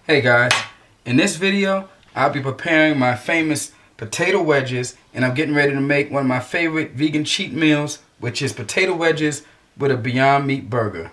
Hey guys, in this video I'll be preparing my famous potato wedges, and I'm getting ready to make one of my favorite vegan cheat meals, which is potato wedges with a Beyond Meat burger.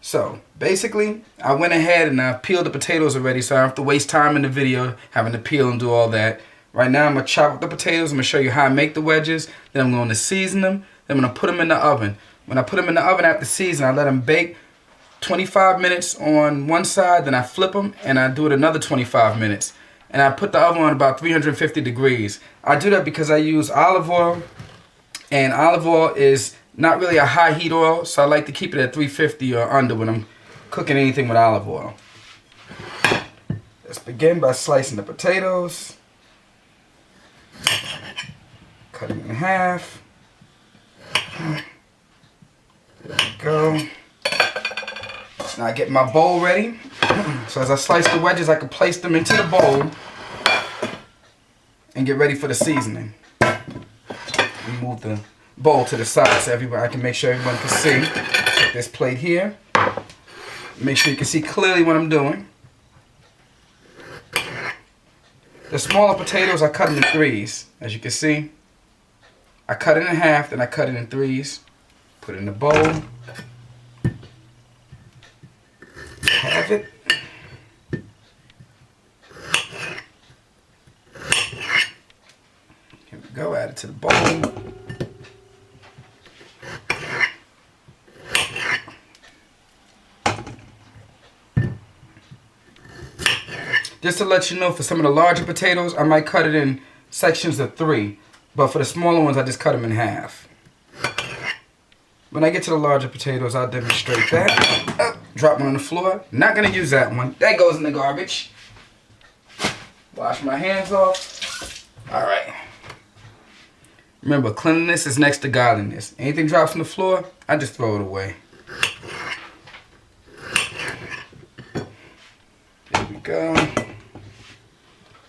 So basically I went ahead and I peeled the potatoes already, so I don't have to waste time in the video having to peel and do all that. Right now I'm going to chop up the potatoes. I'm going to show you how I make the wedges, then I'm going to season them, then I'm going to put them in the oven. When I put them in the oven after seasoning, I let them bake 25 minutes on one side, then I flip them and I do it another 25 minutes. And I put the oven on about 350 degrees. I do that because I use olive oil, and olive oil is not really a high heat oil, so I like to keep it at 350 or under when I'm cooking anything with olive oil. Let's begin by slicing the potatoes. Cut them in half. There we go. Now I get my bowl ready. So as I slice the wedges, I can place them into the bowl and get ready for the seasoning. Move the bowl to the side so I can make sure everyone can see. Put this plate here. Make sure you can see clearly what I'm doing. The smaller potatoes I cut in threes, as you can see. I cut it in half, then I cut it in threes. Put it in the bowl. Have it. Here we go, add it to the bowl. Just to let you know, for some of the larger potatoes, I might cut it in sections of 3. But for the smaller ones, I just cut them in half. When I get to the larger potatoes, I'll demonstrate that. Oh, drop one on the floor. Not going to use that one. That goes in the garbage. Wash my hands off. Alright. Remember, cleanliness is next to godliness. Anything drops on the floor, I just throw it away. There we go.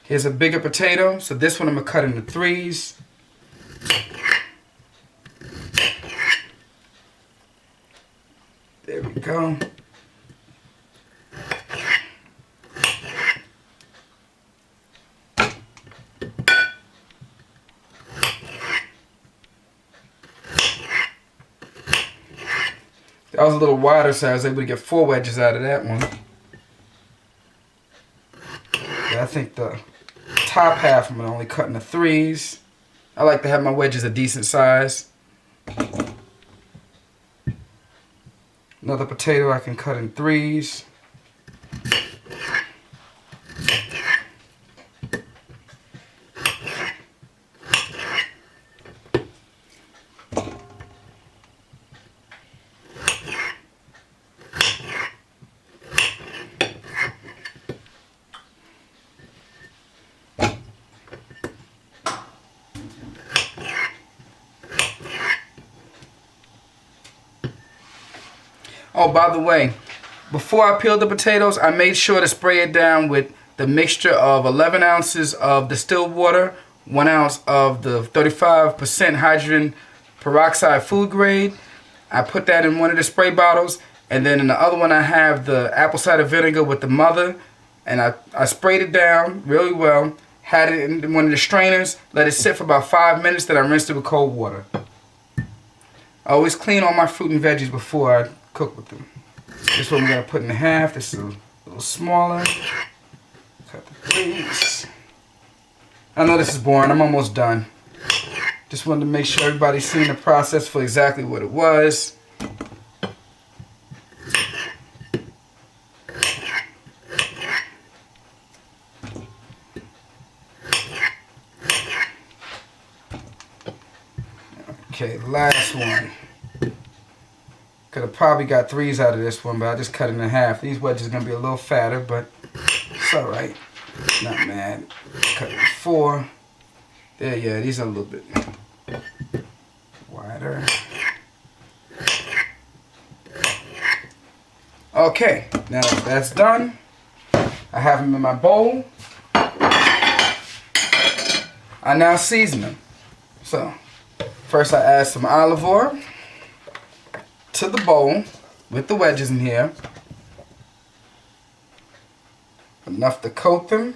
Here's a bigger potato. So this one I'm going to cut into threes. There we go. That was a little wider, so I was able to get 4 wedges out of that one. Yeah, I think the top half I'm going to only cut into threes. I like to have my wedges a decent size. Another potato I can cut in threes. Oh, by the way, before I peeled the potatoes, I made sure to spray it down with the mixture of 11 ounces of distilled water, 1 ounce of the 35% hydrogen peroxide food grade. I put that in one of the spray bottles, and then in the other one I have the apple cider vinegar with the mother, and I sprayed it down really well, had it in one of the strainers, let it sit for about 5 minutes, then I rinsed it with cold water. I always clean all my fruit and veggies before I cook with them. This one we're going to put in half. This is a little smaller. Cut the piece. I know this is boring. I'm almost done. Just wanted to make sure everybody's seeing the process for exactly what it was. Okay, last one. Could have probably got threes out of this one, but I just cut it in half. These wedges are going to be a little fatter, but it's alright. Not mad. Cut it in 4. There, yeah, these are a little bit wider. Okay, now that's done. I have them in my bowl. I now season them. So, first I add some olive oil to the bowl with the wedges in here. Enough to coat them.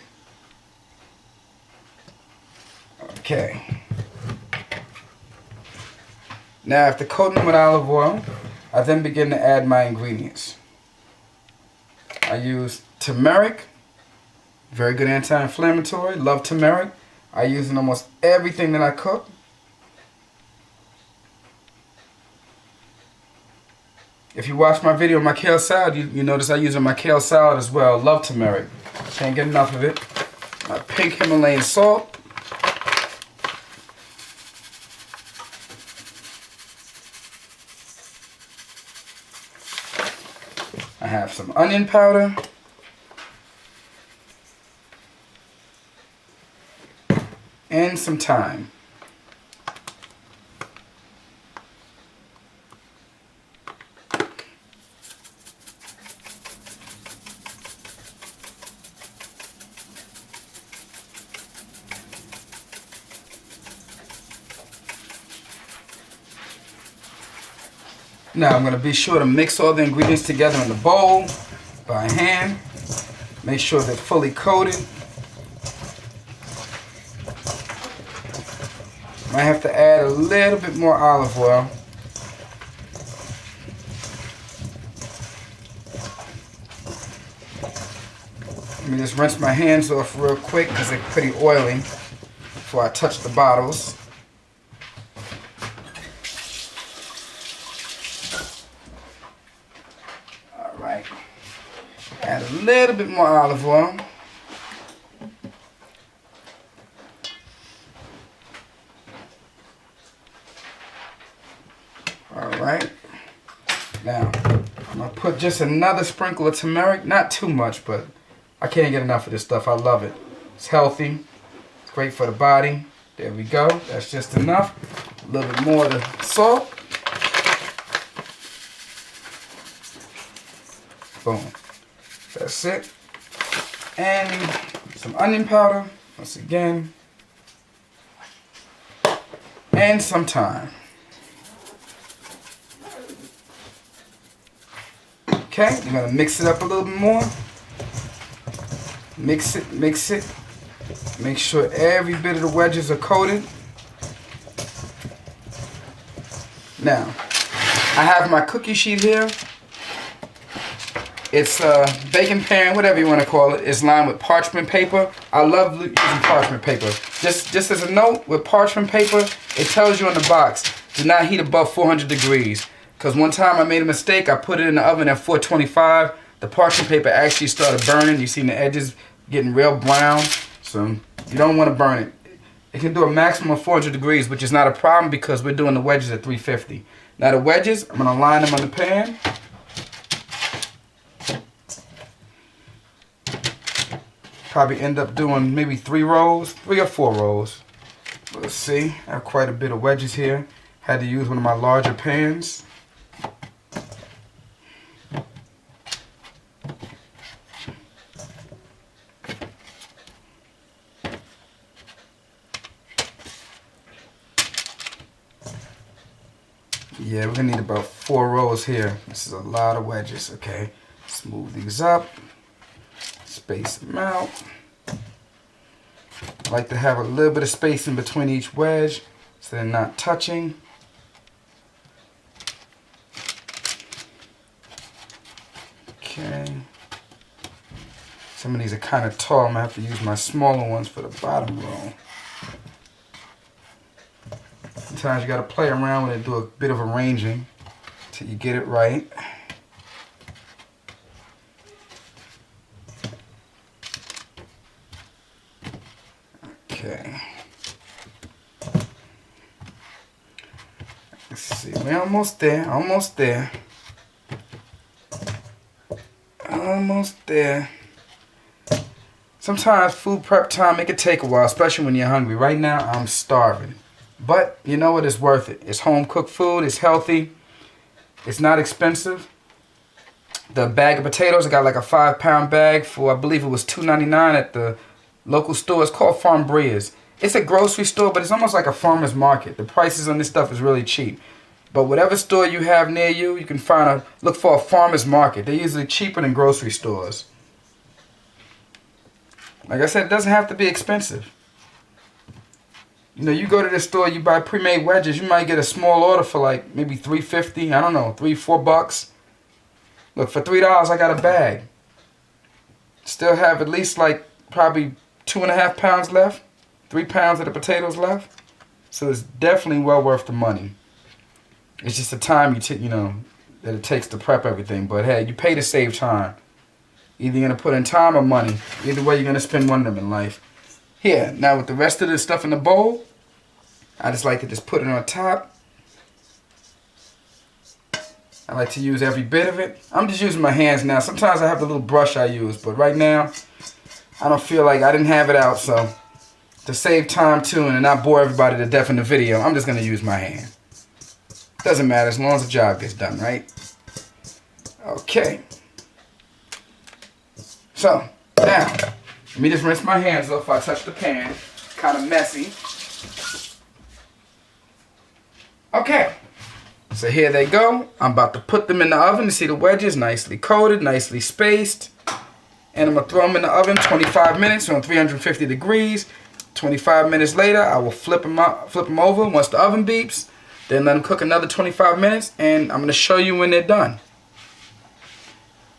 Okay. Now after coating them with olive oil, I then begin to add my ingredients. I use turmeric, very good anti-inflammatory, love turmeric. I use in almost everything that I cook. If you watch my video on my kale salad, you notice I use it in my kale salad as well. Love turmeric. Can't get enough of it. My pink Himalayan salt. I have some onion powder. And some thyme. Now I'm going to be sure to mix all the ingredients together in the bowl by hand. Make sure they're fully coated. I have to add a little bit more olive oil. Let me just rinse my hands off real quick because they're pretty oily before I touch the bottles. Alright. Add a little bit more olive oil. Alright. Now, I'm going to put just another sprinkle of turmeric. Not too much, but I can't get enough of this stuff. I love it. It's healthy. It's great for the body. There we go. That's just enough. A little bit more of the salt. Boom. That's it. And some onion powder. Once again. And some thyme. Okay, you're going to mix it up a little bit more. Mix it, mix it. Make sure every bit of the wedges are coated. Now, I have my cookie sheet here. It's a baking pan, whatever you want to call it. It's lined with parchment paper. I love using parchment paper. Just as a note, with parchment paper, it tells you on the box, do not heat above 400 degrees. Because one time I made a mistake, I put it in the oven at 425. The parchment paper actually started burning. You see the edges getting real brown. So you don't want to burn it. It can do a maximum of 400 degrees, which is not a problem because we're doing the wedges at 350. Now the wedges, I'm going to line them on the pan. Probably end up doing maybe 3 or 4 rows. Let's see, I have quite a bit of wedges here. Had to use one of my larger pans. Yeah, we're gonna need about 4 rows here. This is a lot of wedges, okay? Smooth these up, space them out. I like to have a little bit of space in between each wedge so they're not touching. Okay. Some of these are kind of tall. I'm gonna have to use my smaller ones for the bottom row. Sometimes you gotta play around with it, do a bit of arranging till you get it right. Okay. Let's see, we're almost there, almost there. Almost there. Sometimes food prep time, it can take a while, especially when you're hungry. Right now, I'm starving. But you know what? It's worth it. It's home cooked food. It's healthy. It's not expensive. The bag of potatoes, I got like a 5-pound bag for, I believe it was $2.99 at the local store. It's called Farm Breers. It's a grocery store, but it's almost like a farmer's market. The prices on this stuff is really cheap. But whatever store you have near you, you can look for a farmer's market. They're usually cheaper than grocery stores. Like I said, it doesn't have to be expensive. You know, you go to the store, you buy pre-made wedges, you might get a small order for like maybe $3.50, I don't know, $3-4. Look, for $3 I got a bag. Still have at least like probably 2.5 pounds left, 3 pounds of the potatoes left. So it's definitely well worth the money. It's just the time you know that it takes to prep everything. But hey, you pay to save time. Either you're gonna put in time or money. Either way, you're gonna spend one of them in life. Here, now with the rest of the stuff in the bowl, I just like to just put it on top. I like to use every bit of it. I'm just using my hands now. Sometimes I have the little brush I use, but right now, I don't feel like I didn't have it out, so to save time too and not bore everybody to death in the video, I'm just gonna use my hand. Doesn't matter as long as the job gets done, right? Okay. So, now, let me just rinse my hands off if I touch the pan. Kind of messy. Okay. So here they go. I'm about to put them in the oven. You see the wedges nicely coated, nicely spaced. And I'm going to throw them in the oven 25 minutes on 350 degrees. 25 minutes later, I will flip them over once the oven beeps. Then let them cook another 25 minutes. And I'm going to show you when they're done.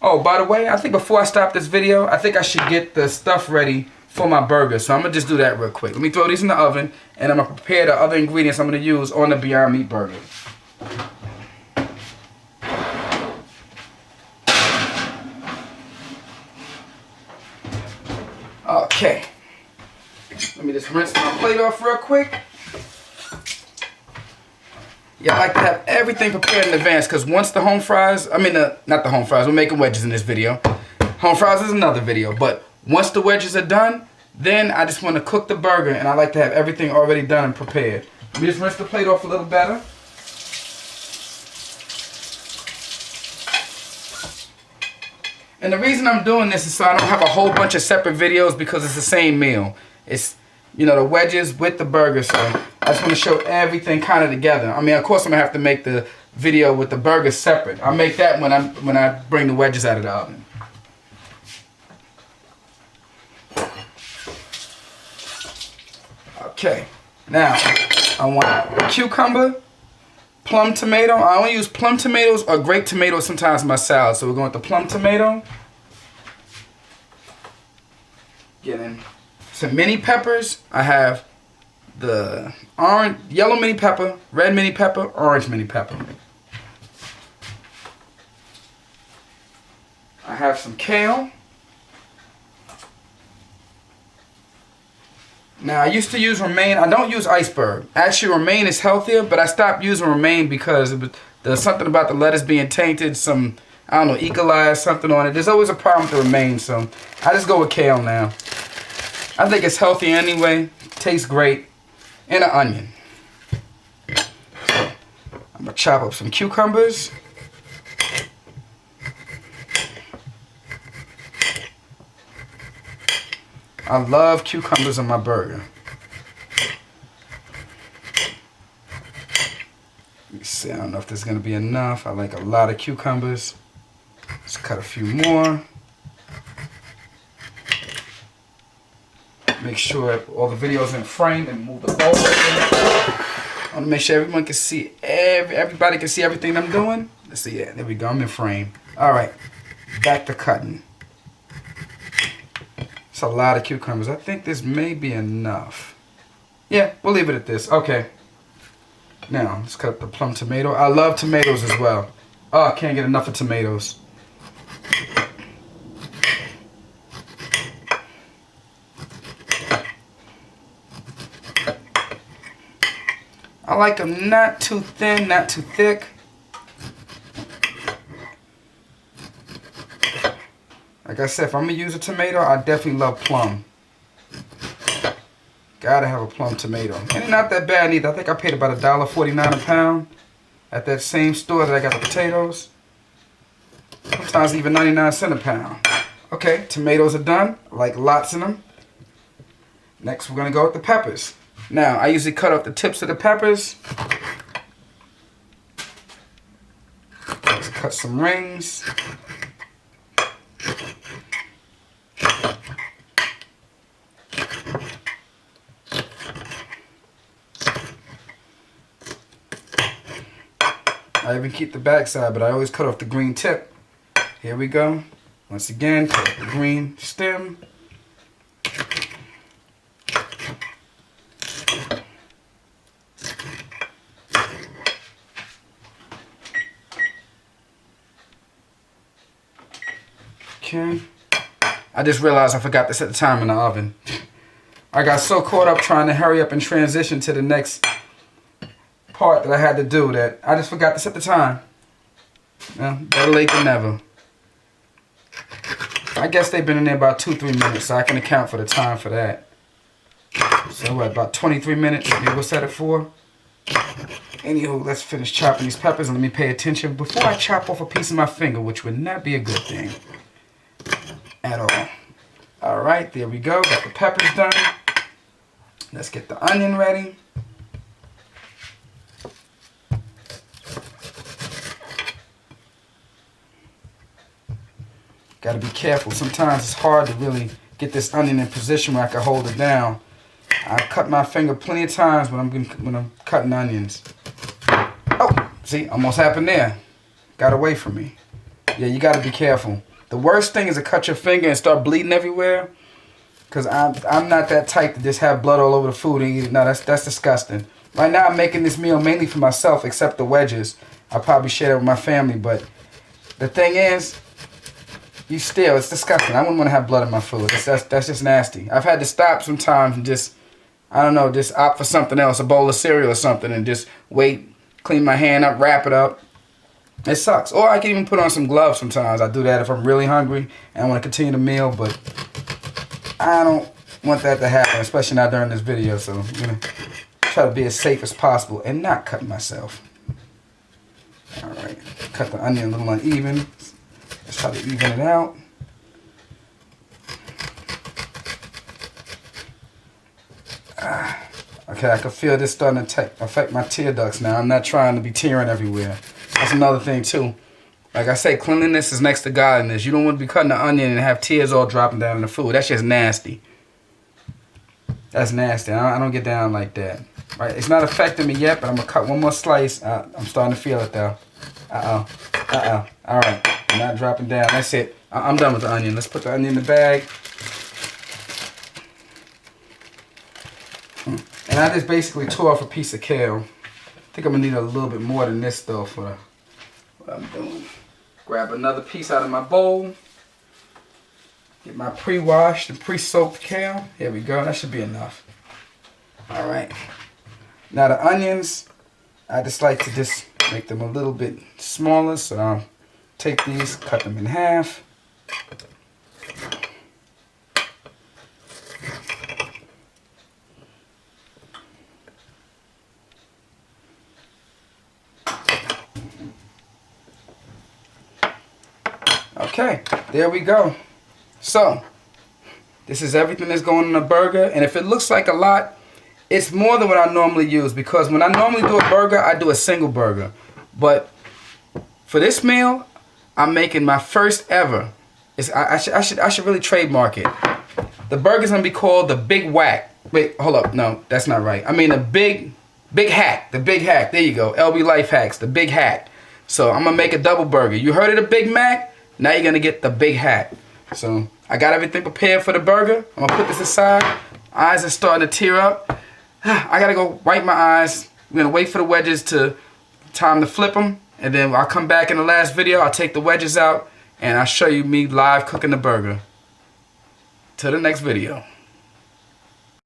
Oh, by the way, I think before I stop this video, I think I should get the stuff ready for my burger. So I'm going to just do that real quick. Let me throw these in the oven. And I'm going to prepare the other ingredients I'm going to use on the Beyond Meat burger. Okay, let me just rinse my plate off real quick. Yeah, I like to have everything prepared in advance because once the home fries, not the home fries, we're making wedges in this video. Home fries is another video, but once the wedges are done, then I just want to cook the burger and I like to have everything already done and prepared. Let me just rinse the plate off a little better. And the reason I'm doing this is so I don't have a whole bunch of separate videos because it's the same meal. It's, you know, the wedges with the burger, so I just want to show everything kind of together. I mean, of course I'm going to have to make the video with the burger separate. I'll make that when I bring the wedges out of the oven. Okay, now I want cucumber, plum tomato. I only use plum tomatoes or grape tomatoes sometimes in my salad. So we're going with the plum tomato. Getting some mini peppers. I have the yellow mini pepper, red mini pepper, orange mini pepper. I have some kale. Now, I used to use romaine. I don't use iceberg. Actually, romaine is healthier, but I stopped using romaine because there's something about the lettuce being tainted, some, I don't know, E. coli, something on it. There's always a problem with the romaine, so I just go with kale now. I think it's healthy anyway. Tastes great. And an onion. So, I'm going to chop up some cucumbers. I love cucumbers on my burger. Let me see, I don't know if there's going to be enough. I like a lot of cucumbers. Let's cut a few more. Make sure all the video's in frame and move the bowl. I want to make sure everyone can see, everybody can see everything I'm doing. Let's see, yeah, there we go, I'm in frame. All right, back to cutting. It's a lot of cucumbers. I think this may be enough. Yeah, we'll leave it at this. Okay. Now, let's cut up the plum tomato. I love tomatoes as well. Oh, I can't get enough of tomatoes. I like them not too thin, not too thick. Like I said, if I'm going to use a tomato, I definitely love plum. Gotta have a plum tomato. And it's not that bad either. I think I paid about $1.49 a pound at that same store that I got the potatoes. Sometimes even 99 cents a pound. Okay, tomatoes are done. I like lots of them. Next, we're going to go with the peppers. Now, I usually cut off the tips of the peppers. Let's cut some rings. I even keep the back side, but I always cut off the green tip. Here we go. Once again, cut off the green stem. Okay. I just realized I forgot to set the time in the oven. I got so caught up trying to hurry up and transition to the next part that I had to do that I just forgot to set the time. Better late than never. I guess they've been in there about 2-3 minutes, so I can account for the time for that. So what, about 23 minutes? Maybe we'll set it for. Anywho, let's finish chopping these peppers and let me pay attention before I chop off a piece of my finger, which would not be a good thing at all. Alright, there we go. Got the peppers done. Let's get the onion ready. Got to be careful. Sometimes it's hard to really get this onion in position where I can hold it down. I cut my finger plenty of times when I'm cutting onions. Oh, see, almost happened there. Got away from me. Yeah, you got to be careful. The worst thing is to cut your finger and start bleeding everywhere. Because I'm not that type to just have blood all over the food and eat it. No, that's disgusting. Right now I'm making this meal mainly for myself, except the wedges. I'll probably share it with my family. But the thing is, it's disgusting. I wouldn't want to have blood in my food. That's just nasty. I've had to stop sometimes and just, I don't know, just opt for something else, a bowl of cereal or something, and just wait, clean my hand up, wrap it up. It sucks. Or I can even put on some gloves sometimes. I do that if I'm really hungry and I want to continue the meal, but I don't want that to happen, especially not during this video. So I'm going to try to be as safe as possible and not cut myself. Alright, cut the onion a little uneven. Let's try to even it out. Okay, I can feel this starting to affect my tear ducts now. I'm not trying to be tearing everywhere. That's another thing too. Like I say, cleanliness is next to godliness. You don't want to be cutting the onion and have tears all dropping down in the food. That's just nasty. That's nasty. I don't get down like that. Right? It's not affecting me yet, but I'm going to cut one more slice. I'm starting to feel it though. Uh-oh. All right. I'm not dropping down. That's it. I'm done with the onion. Let's put the onion in the bag. And I just basically tore off a piece of kale. I think I'm going to need a little bit more than this though for what I'm doing. Grab another piece out of my bowl. Get my pre-washed and pre-soaked kale. Here we go. That should be enough. All right. Now the onions, I just like to just make them a little bit smaller. So I'll take these, cut them in half. Okay, there we go. So, this is everything that's going in a burger. And if it looks like a lot, it's more than what I normally use. Because when I normally do a burger, I do a single burger. But for this meal, I'm making my first ever. I should really trademark it. The burger's going to be called the Big Whack. Wait, hold up. No, that's not right. I mean the Big Hack. The Big Hack. There you go. LB Life Hacks. The Big Hack. So I'm going to make a double burger. You heard of the Big Mac? Now you're going to get the Big Hack. So I got everything prepared for the burger. I'm going to put this aside. Eyes are starting to tear up. I got to go wipe my eyes. We're going to wait for the wedges to time to flip them. And then I'll come back in the last video. I'll take the wedges out. And I'll show you me live cooking the burger. Till the next video.